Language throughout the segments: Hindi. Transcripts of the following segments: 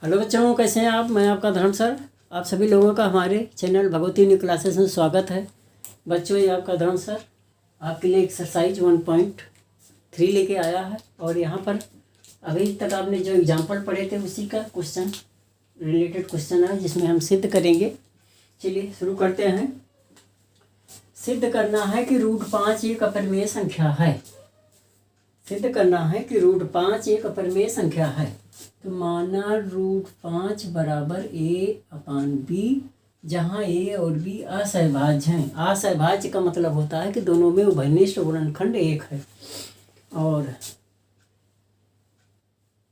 हेलो बच्चों, कैसे हैं आप। मैं आपका धर्म सर। आप सभी लोगों का हमारे चैनल भगवती न्यू क्लासेस में स्वागत है। बच्चों, ये आपका धर्म सर आपके लिए एक्सरसाइज 1.3 लेके आया है। और यहाँ पर अभी तक आपने जो एग्जाम्पल पढ़े थे उसी का क्वेश्चन रिलेटेड क्वेश्चन है, जिसमें हम सिद्ध करेंगे। चलिए शुरू करते हैं। सिद्ध करना है कि √5 एक अपरिमेय संख्या है। सिद्ध करना है कि √5 एक अपरिमेय संख्या है। तो माना √5 बराबर a/b, जहाँ a और b असहभाज्य हैं। असहभाज्य का मतलब होता है कि दोनों में उभयनिष्ठ गुणनखंड एक है। और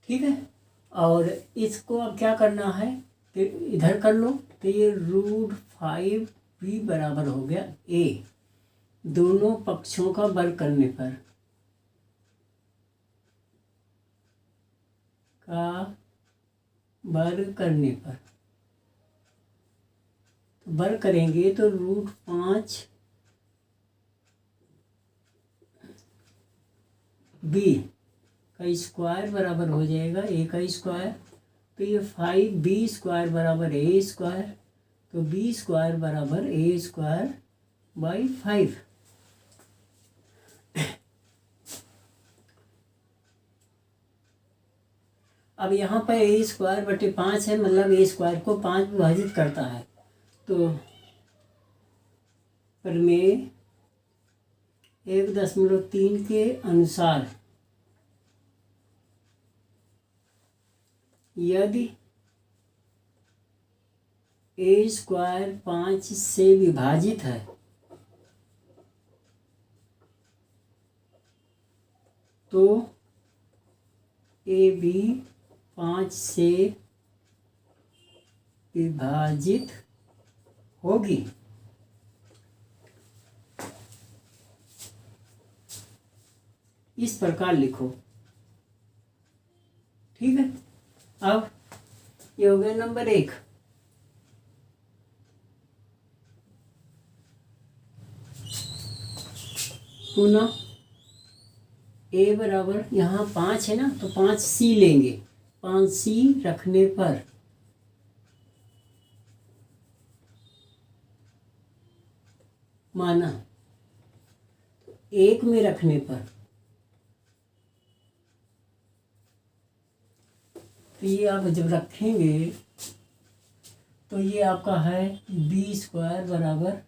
ठीक है, और इसको अब क्या करना है कि इधर कर लो। तो ये √5b बराबर हो गया a, दोनों पक्षों का वर्ग करने पर तो वर्ग करेंगे तो √5b का स्क्वायर बराबर हो जाएगा a का स्क्वायर। तो ये 5b² बराबर a²। तो b² बराबर a²/5। अब यहाँ पर a²/5 है, मतलब a² को 5 विभाजित करता है। तो प्रमेय 1.3 के अनुसार यदि a² 5 से विभाजित है तो a भी 5 से विभाजित होगी। इस प्रकार लिखो, ठीक है। अब ये हो गया नंबर 1। पुनः a बराबर यहाँ 5 है ना, तो 5c लेंगे। 5c रखने पर माना 1 में रखने पर तो ये आप जब रखेंगे तो ये आपका है b² बराबर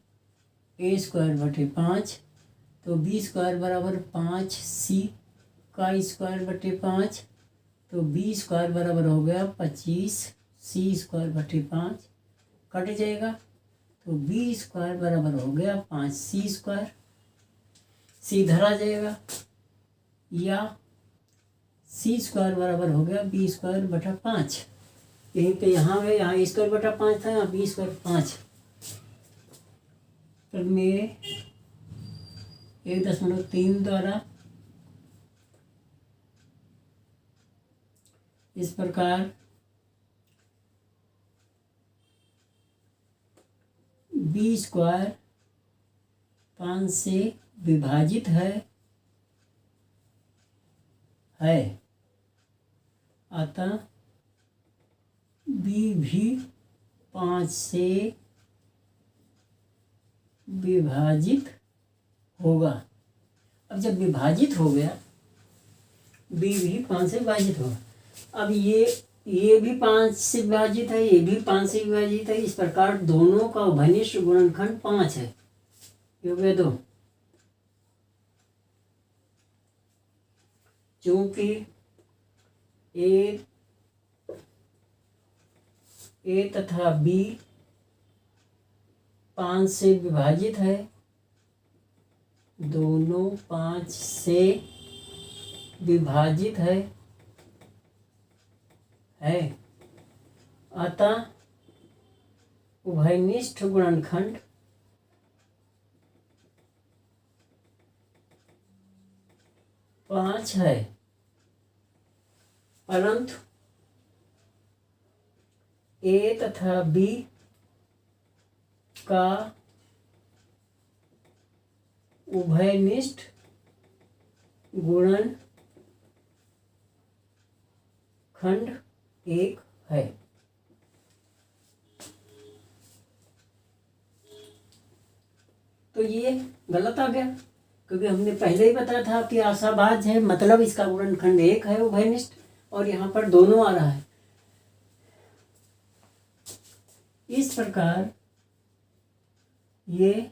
a²/5। तो b² बराबर 5c का स्क्वायर/5। तो b² बराबर हो गया 25c²/5, कट जाएगा। तो b² बराबर हो गया 5c², c धरा जाएगा, या c² बराबर हो गया b²/5। यहीं पे यहाँ a²/5 था, यहाँ b²/5। प्रमेय 1.3 द्वारा इस प्रकार b² 5 से विभाजित है अतः b भी 5 से विभाजित होगा। अब जब विभाजित हो गया, b भी 5 से विभाजित होगा। अब ये भी 5 से विभाजित है, ये भी 5 से विभाजित है। इस प्रकार दोनों का उभयनिष्ठ गुणनखंड 5 है। ये हो गया 2। चूंकि ए तथा b 5 से विभाजित है, दोनों 5 से विभाजित है अतः उभयनिष्ठ गुणनखंड 5 है। परंतु a तथा b का उभयनिष्ठ गुणनखंड 1 है। तो ये गलत आ गया, क्योंकि हमने पहले ही बताया था कि आशाभाज्य है मतलब इसका गुणनखंड 1 है उभयनिष्ठ, और यहाँ पर दोनों आ रहा है। इस प्रकार ये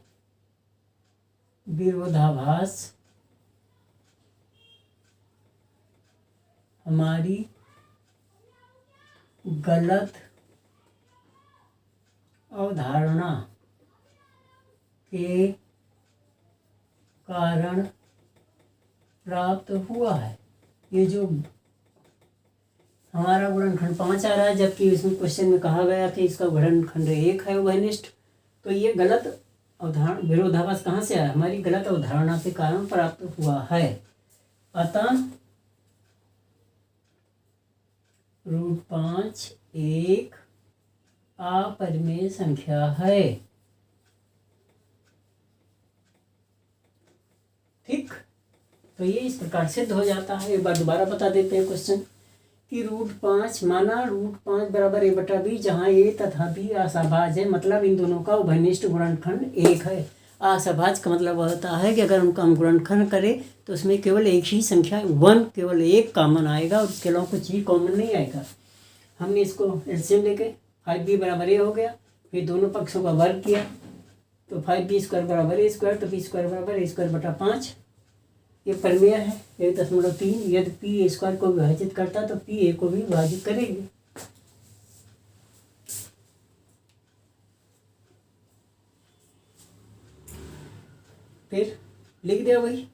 विरोधाभास हमारी गलत अवधारणा के कारण प्राप्त हुआ है। ये जो हमारा गुणनखंड 5 आ रहा है, जबकि इसमें क्वेश्चन में कहा गया कि इसका गुणनखंड 1 है उभयनिष्ठ, तो ये गलत अवधारणा, विरोधाभास कहाँ से आया? हमारी गलत अवधारणा के कारण प्राप्त हुआ है। अतः √5 एक अपरिमेय संख्या है। ठीक, तो ये इस प्रकार सिद्ध हो जाता है। एक बार दोबारा बता देते हैं क्वेश्चन कि √5 माना √5 बराबर a/b, जहाँ a तथा b आशाभाज्य है मतलब इन दोनों का उभयनिष्ठ गुणनखंड 1 है। आशाभाज्य का मतलब होता है कि अगर उनका हम गुणनखंड करें तो उसमें केवल एक ही संख्या 1, केवल एक कॉमन आएगा और उसके अलावा कुछ भी कॉमन नहीं आएगा। हमने इसको एलसीएम लेके 5b बराबर a हो गया, फिर दोनों पक्षों का वर्ग किया तो 5b² बराबर a², तो b² बराबर a²/5। ये परिमेय है 1.3। यदि p a² को विभाजित करता तो p a को भी विभाजित करेंगे। फिर लिख दिया वही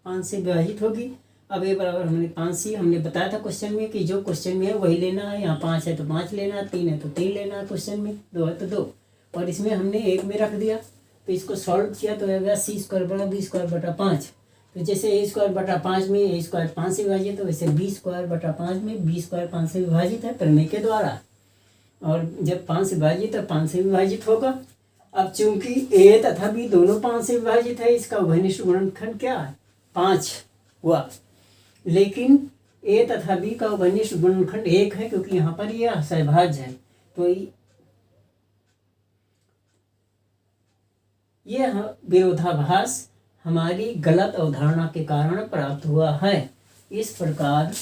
5 से विभाजित होगी। अब a बराबर हमने 5c, हमने बताया था क्वेश्चन में कि जो क्वेश्चन में है वही लेना है। यहाँ 5 है तो 5 लेना है, 3 है तो 3 लेना है, क्वेश्चन में 2 है तो 2, और इसमें हमने 1 में रख दिया। तो इसको सॉल्व किया तो आएगा c² बराबर b²/5। तो जैसे a²/5 में a² 5 से विभाजित है, वैसे b²/5 में b² 5 से विभाजित है परिमेय के द्वारा, और जब 5 से विभाजित है 5 से विभाजित होगा। अब चूंकि a तथा b दोनों 5 से विभाजित है, इसका उभयनिष्ठ गुणनखंड क्या है? 5 हुआ। लेकिन a तथा b का उभयनिष्ठ गुणनखंड 1 है, क्योंकि यहाँ पर यह आशाभाज्य है। तो यह विरोधाभास हमारी गलत अवधारणा के कारण प्राप्त हुआ है। इस प्रकार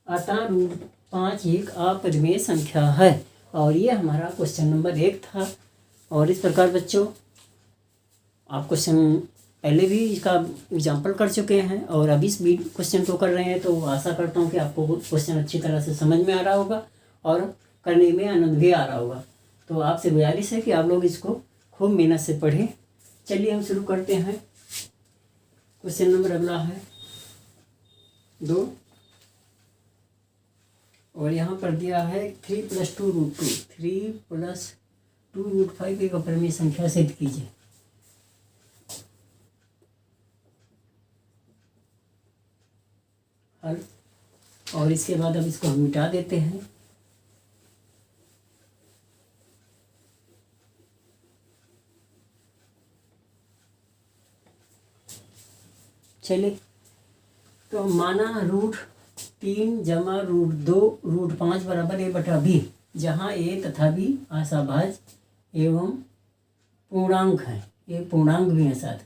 अतः √5 एक अपरिमेय संख्या है, और ये हमारा क्वेश्चन नंबर 1 था। और इस प्रकार बच्चों आप क्वेश्चन पहले भी इसका एग्जाम्पल कर चुके हैं और अभी इस क्वेश्चन को कर रहे हैं, तो आशा करता हूँ कि आपको क्वेश्चन अच्छी तरह से समझ में आ रहा होगा और करने में आनंद भी आ रहा होगा। तो आपसे गुजारिश है कि आप लोग इसको खूब मेहनत से पढ़ें। चलिए हम शुरू करते हैं। क्वेश्चन नंबर अगला है 2, और यहाँ पर दिया है 3 + 2√2, 3 + 2√5 एक अपरिमेय संख्या सिद्ध कीजिए। हल, और इसके बाद अब इसको हम मिटा देते हैं। चलिए, तो माना √3 जमा √2 √5 बराबर a/b, जहाँ a तथा b आशाभाज्य एवं पूर्णांक हैं। ये पूर्णांक भी हैं साथ,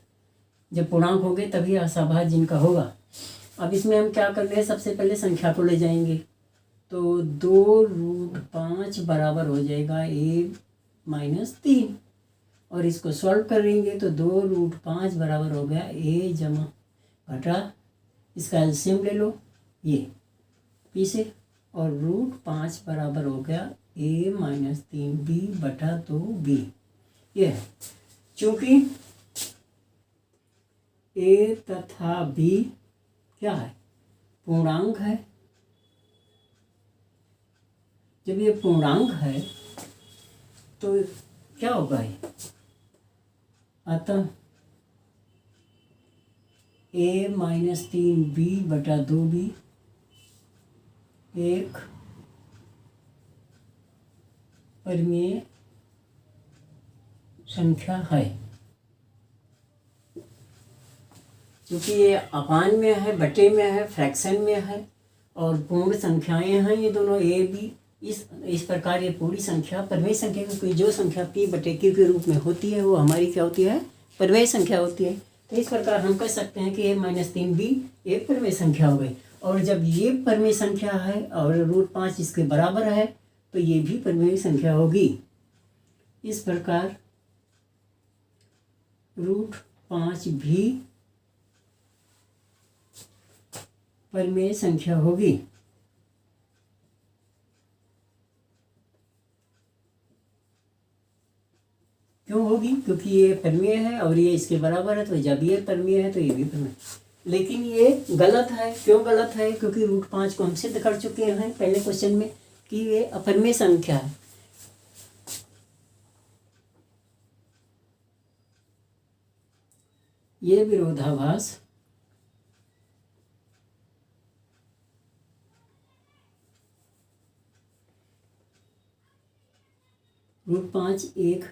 जब पूर्णांक होंगे तभी आशाभाज्य जिनका होगा। अब इसमें हम क्या कर रहे हैं, सबसे पहले संख्या को ले जाएंगे, तो 2√5 बराबर हो जाएगा a-3, और इसको सॉल्व करेंगे तो 2√5 बराबर हो गया a जमा घटा, इसका एलसीएम ले लो ये p से, और √5 बराबर हो गया a-3b/2b। ये है, चूँकि a तथा b क्या है? पूर्णांक है। जब ये पूर्णांक है तो क्या होगा ये? अतः a-3b/2b एक परिमेय संख्या है। क्योंकि ये अपान में है, बटे में है, फ्रैक्शन में है और पूर्ण संख्याएं हैं ये दोनों ए बी। इस प्रकार ये पूरी संख्या परमेय संख्या, क्योंकि जो संख्या पी बटे क्यू के रूप में होती है वो हमारी क्या होती है, परमेय संख्या होती है। तो इस प्रकार हम कह सकते हैं कि ए माइनस 3b एक परमेय संख्या हो गई। और जब ये परमेय संख्या है और √5 इसके बराबर है तो ये भी परमेय संख्या होगी। इस प्रकार √5 भी परमेय संख्या होगी। क्यों होगी? क्योंकि ये परमेय है और ये इसके बराबर है, तो जब ये परमेय है तो ये भी परमेय। लेकिन ये गलत है। क्यों गलत है? क्योंकि √5 को हम सिद्ध कर चुके हैं पहले क्वेश्चन में कि ये अपरमेय संख्या है। ये विरोधाभास √5 एक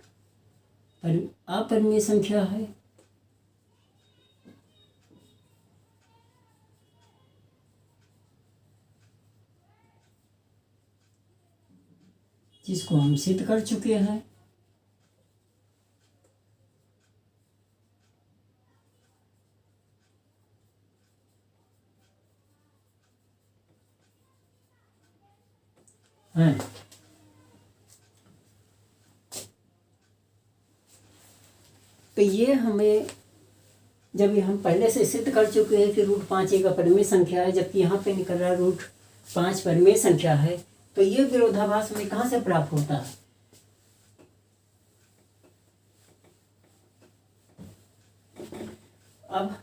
अपरमेय संख्या है जिसको हम सिद्ध कर चुके हैं। तो ये हमें जब हम पहले से सिद्ध कर चुके हैं कि √5 एक अपरमेय संख्या है, जबकि यहाँ पे निकल रहा है √5 परमेय संख्या है, तो ये विरोधाभास हमें कहाँ से प्राप्त होता है? अब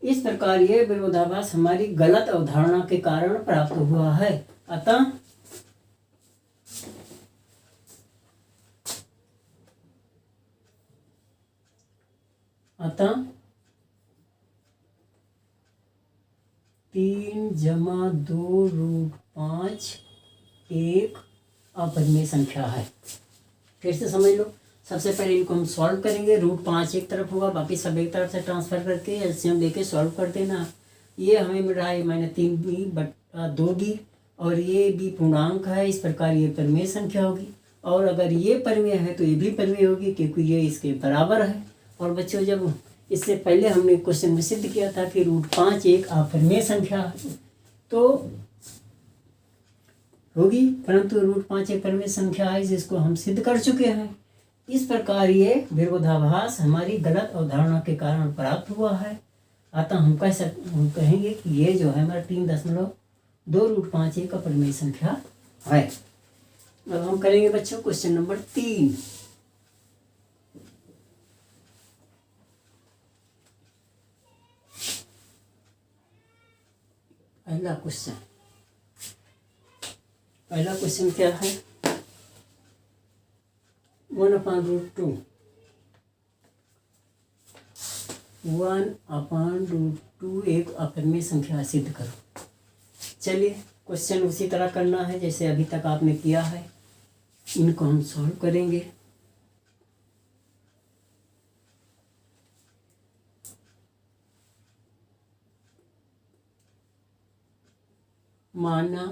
इस प्रकार ये विरोधाभास हमारी गलत अवधारणा के कारण प्राप्त हुआ है। अतः अतः 3 + 2 √5 एक अपरमेय संख्या है। फिर से समझ लो। सबसे पहले इनको हम सॉल्व करेंगे। √5 एक तरफ होगा, बाकी सब एक तरफ से ट्रांसफर करके एलसीएम लेके सॉल्व कर देना। ये हमें मिल रहा है -3b/2b और ये b पूर्णांक है। इस प्रकार ये परमेय संख्या होगी और अगर ये परमेय है तो ये भी परमेय होगी क्योंकि ये इसके बराबर है। और बच्चों, जब इससे पहले हमने क्वेश्चन में सिद्ध किया था कि √5 एक अपरमेय संख्या तो होगी, परंतु √5 एक परमेय संख्या है जिसको हम सिद्ध कर चुके हैं। इस प्रकार ये विरोधाभास हमारी गलत अवधारणा के कारण प्राप्त हुआ है। अतः हम कहेंगे कि ये जो है हमारा 3.2 √5 एक अपरमेय संख्या है। अब हम करेंगे बच्चों क्वेश्चन नंबर 3। पहला क्वेश्चन क्या है? 1/√2 1/√2 एक अपरमेय संख्या सिद्ध करो। चलिए क्वेश्चन उसी तरह करना है जैसे अभी तक आपने किया है। इनको हम सॉल्व करेंगे। माना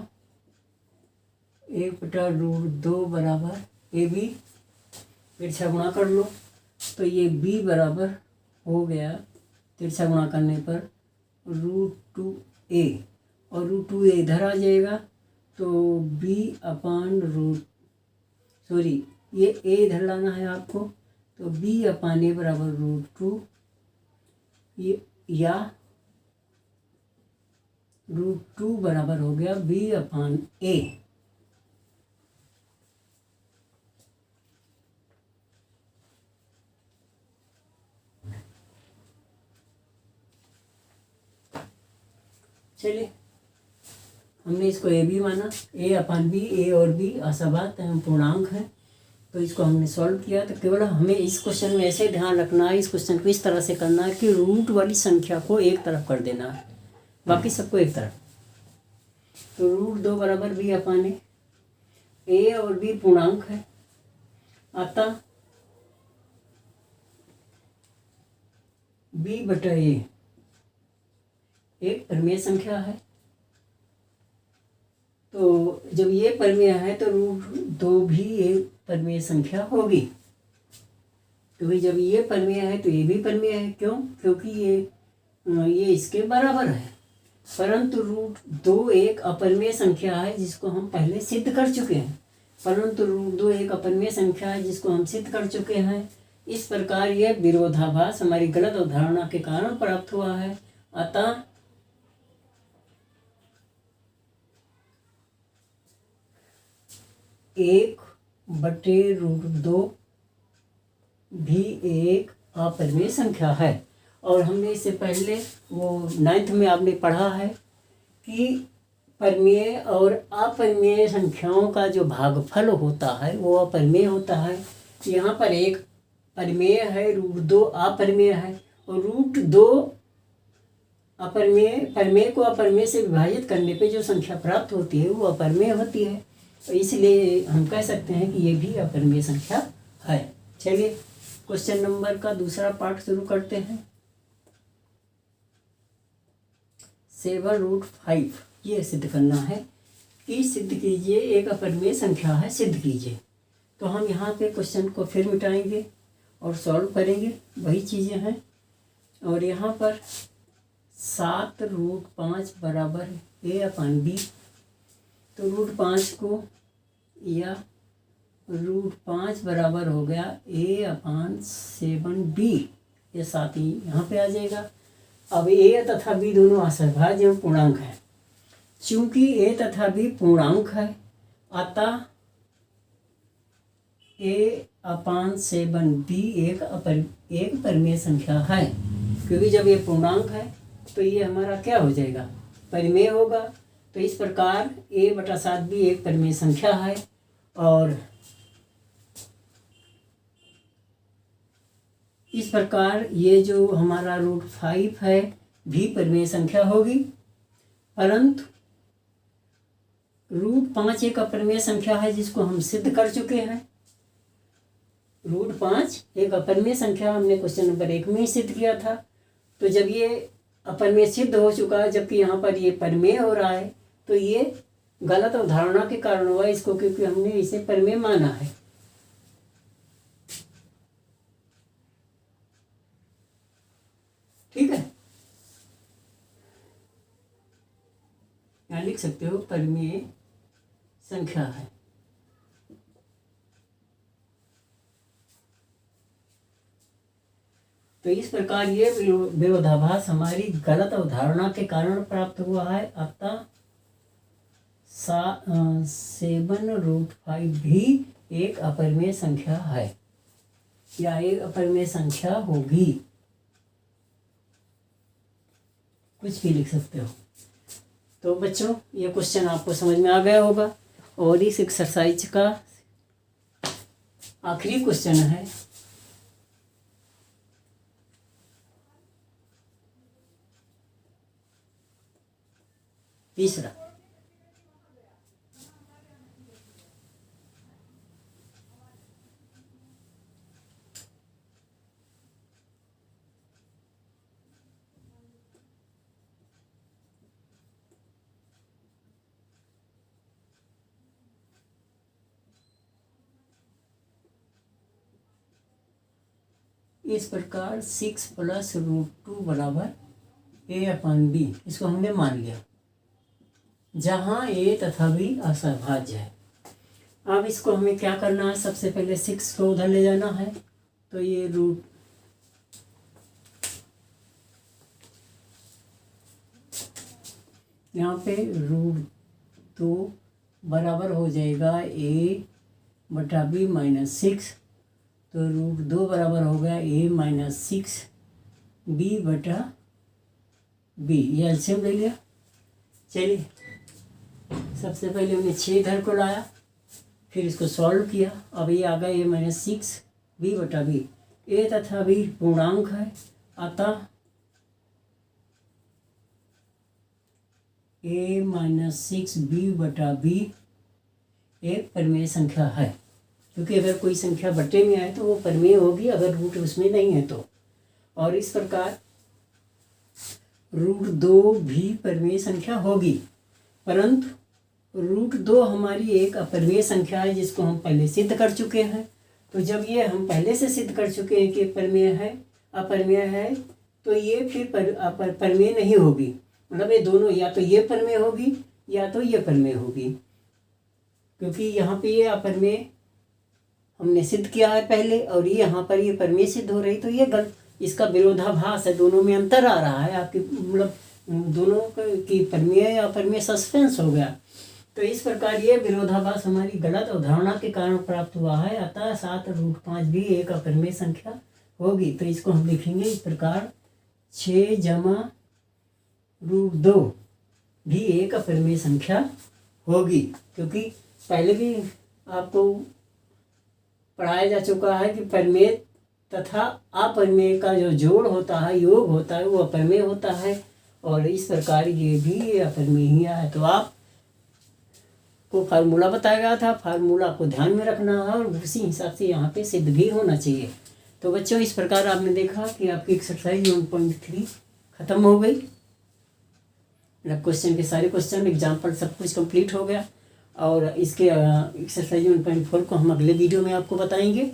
1/√2 बराबर AB, तिरछा गुणा कर लो तो ये B बराबर हो गया तिरछा गुणा करने पर √2a और √2a इधर आ जाएगा तो ये a इधर लाना है आपको, तो b/a बराबर √2 या √2 बराबर हो गया b/a। चलिए हमने इसको ए बी माना, a/b, a और b असबात पूर्णांक है, तो इसको हमने सॉल्व किया। तो केवल हमें इस क्वेश्चन में ऐसे ध्यान रखना है, इस क्वेश्चन को इस तरह से करना है कि रूट वाली संख्या को एक तरफ कर देना है, बाकी सबको एक तरफ। तो √2 बराबर b/a, a और b पूर्णांक है, अतः b/a एक परिमेय संख्या है। तो जब ये परिमेय है तो √2 भी एक परिमेय संख्या होगी, क्योंकि जब ये परिमेय है तो ये भी परिमेय है। क्यों? क्योंकि ये इसके बराबर है। परंतु √2 एक अपरिमेय संख्या है जिसको हम पहले सिद्ध कर चुके हैं। √2 एक अपरिमेय संख्या है जिसको हम सिद्ध कर चुके हैं। इस प्रकार यह विरोधाभास हमारी गलत अवधारणा के कारण प्राप्त हुआ है। अतः एक बटे √2 भी एक अपरिमेय संख्या है। और हमने इससे पहले वो 9th में आपने पढ़ा है कि परिमेय और अपरिमेय संख्याओं का जो भागफल होता है वो अपरिमेय होता है। यहाँ पर एक परिमेय है, √2 अपरिमेय है, और √2 परिमेय को अपरिमेय से विभाजित करने पे जो संख्या प्राप्त होती है वो अपरिमेय होती है। तो इसलिए हम कह सकते हैं कि ये भी अपरिमेय संख्या है। चलिए क्वेश्चन नंबर का दूसरा पार्ट शुरू करते हैं। 7√5 ये सिद्ध करना है कि सिद्ध कीजिए एक अपरिमेय संख्या है, सिद्ध कीजिए। तो हम यहाँ पे क्वेश्चन को फिर मिटाएंगे और सॉल्व करेंगे, वही चीज़ें हैं। और यहाँ पर 7√5 बराबर a/b। तो √5 को या √5 बराबर हो गया a/7b। ये 7 ही यहाँ पे आ जाएगा। अब a तथा b दोनों असहभाज्य एवं पूर्णांक है। चूंकि a तथा b पूर्णांक है अतः a/7b एक परिमेय संख्या है। क्योंकि जब ये पूर्णांक है तो ये हमारा क्या हो जाएगा? परिमेय होगा। तो इस प्रकार a/7b एक परिमेय संख्या है। और इस प्रकार ये जो हमारा √5 है भी परिमेय संख्या होगी। परंतु √5 एक अपरिमेय संख्या है जिसको हम सिद्ध कर चुके हैं। √5 एक अपरिमेय संख्या हमने क्वेश्चन नंबर 1 में ही सिद्ध किया था। तो जब ये अपरिमेय सिद्ध हो चुका है, जबकि यहाँ पर ये परिमेय हो रहा है, तो ये गलत अवधारणा के कारण हुआ इसको, क्योंकि हमने इसे परिमेय माना है। ठीक है, यहाँ लिख सकते हो परिमेय संख्या है। तो इस प्रकार ये विरोधाभास हमारी गलत अवधारणा के कारण प्राप्त हुआ है। अतः 7√5 भी एक अपरिमेय संख्या है या एक अपरिमेय संख्या होगी, कुछ भी लिख सकते हो। तो बच्चों ये क्वेश्चन आपको समझ में आ गया होगा। और इस एक्सरसाइज का आखिरी क्वेश्चन है तीसरा। इस प्रकार 6 + √2 बराबर a/b इसको हमने मान लिया, जहाँ a तथा b असहभाज्य है। अब इसको हमें क्या करना है? सबसे पहले 6 को उधर ले जाना है। तो ये यहाँ पे √2 बराबर हो जाएगा a/b - 6। तो √2 बराबर हो गया a - 6 b/b। ये एलसीएम ले लिया। चलिए सबसे पहले हमने 6 इधर को लाया, फिर इसको सॉल्व किया। अब ये आ गया a - 6 b/b। a तथा b पूर्णांक है, अतः a - 6 b/b एक परिमेय संख्या है। क्योंकि अगर कोई संख्या बट्टे में आए तो वो परिमेय होगी, अगर रूट उसमें नहीं है तो। और इस प्रकार √2 भी परिमेय संख्या होगी, परंतु √2 हमारी एक अपरिमेय संख्या है जिसको हम पहले सिद्ध कर चुके हैं। तो जब ये हम पहले से सिद्ध कर चुके हैं कि परिमेय है, अपरिमेय है, तो ये फिर परिमेय नहीं होगी। मतलब ये दोनों, या तो ये परिमेय होगी या तो ये परिमेय होगी, क्योंकि यहाँ पे ये अपरिमेय हमने सिद्ध किया है पहले और ये यहाँ पर ये परिमेय सिद्ध हो रही, तो ये गलत, इसका विरोधाभास है, दोनों में अंतर आ रहा है आपकी, मतलब दोनों की परिमेय या अपरिमेय सस्पेंस हो गया। तो इस प्रकार ये विरोधाभास हमारी गलत अवधारणा के कारण प्राप्त हुआ है, अतः 7√5 भी एक अपरिमेय संख्या होगी। तो इसको हम लिखेंगे इस प्रकार, 6 + √2 भी एक अपरिमेय संख्या होगी, क्योंकि पहले भी आपको पढ़ाया जा चुका है कि परिमेय तथा अपरिमेय का जो जोड़ होता है, योग होता है, वो अपरिमेय होता है, और इस प्रकार ये भी अपरिमेय ही है। तो आप को फार्मूला बताया गया था, फार्मूला को ध्यान में रखना है और उसी हिसाब से यहाँ पे सिद्ध भी होना चाहिए। तो बच्चों, इस प्रकार आपने देखा कि आपकी एक्सरसाइज 1.3 ख़त्म हो गई। मतलब क्वेश्चन के सारे क्वेश्चन, एग्जाम्पल सब कुछ कंप्लीट हो गया, और इसके एक्सरसाइज 1.4 को हम अगले वीडियो में आपको बताएंगे।